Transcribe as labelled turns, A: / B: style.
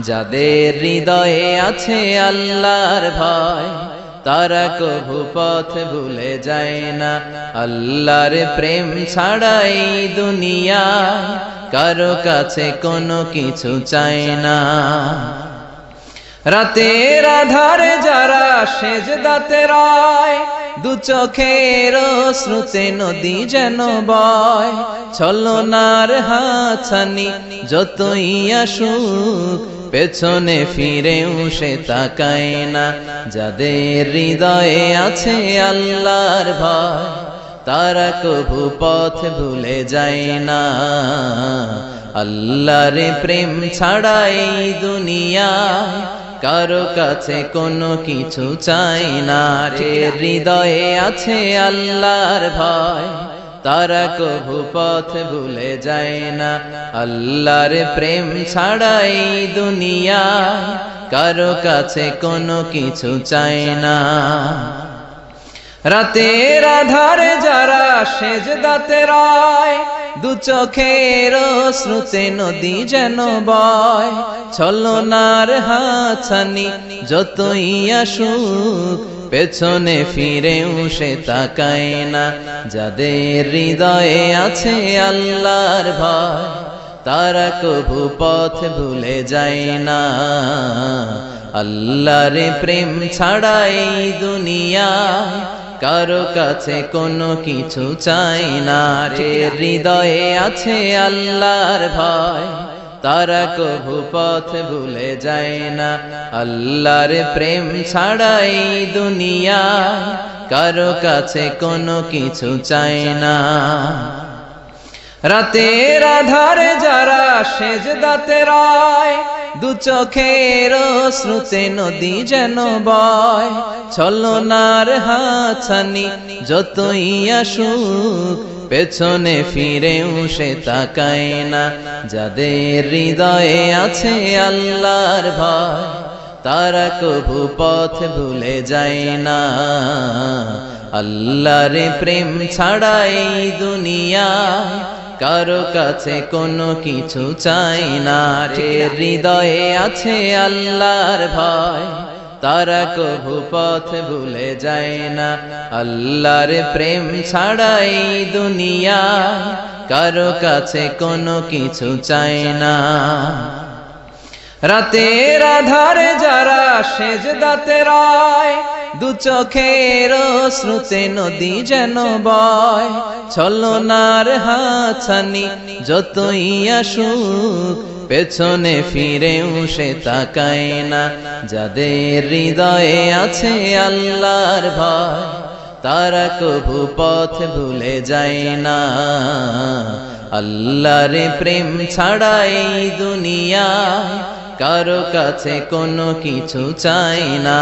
A: যাদের হৃদয়ে আছে আল্লাহর ভয় তারা কভু পথ ভুলে যায় না। আল্লাহর প্রেম ছাড়াই দুনিয়ায় কারো কাছে কোনো কিছু চায় না। রাতের আধারে যারা সেজদাতে রয়, দু চোখের শ্রুতে নদী যেন বয়। ছলনার হাতছানি যতই আসুক পেছনে ফিরেও সে তাকায় না। যাদের হৃদয়ে আছে আল্লাহর ভয় তারা কভু পথ ভুলে যায় না। আল্লাহর প্রেম ছাড়াই দুনিয়ায় কারো কাছে কোনো কিছু চাই না। হৃদয়ে আছে আল্লাহর ভয় তারা কভু পথ ভুলে যায় না। আল্লাহর প্রেম ছাড়াই দুনিয়ায় কারো কাছে কোনো কিছু চাই না। রাতের আধারে যারা সেজদাতে রয়, দু চোখের শ্রুতে নদী যেন বয়। ছলনার হাতছানি যতই আসুক পেছনে ফিরেও সে তাকায় না। যাদের হৃদয়ে আছে আল্লাহর ভয় তারা কভু পথ ভুলে যায় না। আল্লাহর প্রেম ছাড়াই দুনিয়ায় কারো কাছে কোনো কিছু চাই না। হৃদয়ে আছে আল্লাহর ভয় তারা কভু পথ ভুলে যায় না। আল্লাহর প্রেম ছাড়াই দুনিয়ায় কারো কাছে কোনো কিছু চাই না। রাতের আধারে যারা সেজদাতে রয়, দু চোখের শ্রুতে নদী যেন বয়। ছলনার হাতছানি যতই আসুক পেছনে ফিরেও সে তাকায় না। যাদের হৃদয়ে আছে আল্লাহর ভয় তারা কভু পথ ভুলে যায় না। আল্লাহর প্রেম ছাড়াই দুনিয়ায় কারো কাছে কোনো কিছু চাই না। হৃদয়ে আছে আল্লাহর ভয় তারা কভু পথ ভুলে যায় না। আল্লাহর প্রেম ছাড়াই দুনিয়ায় কারো কাছে কোনো কিছু চাই না। রাতের আধারে যারা সেজদাতে রয়, দু চোখের শ্রুতে নদী যেন বয়। ছলনার হাতছানি যতই আসুক পেছনে ফিরেও সে তাকায় না। যাদের হৃদয়ে আছে আল্লাহর ভয় তারা কভু পথ ভুলে যায় না। আল্লাহর প্রেম ছাড়াই দুনিয়ায় কারো কাছে কোনো কিছু চাই না।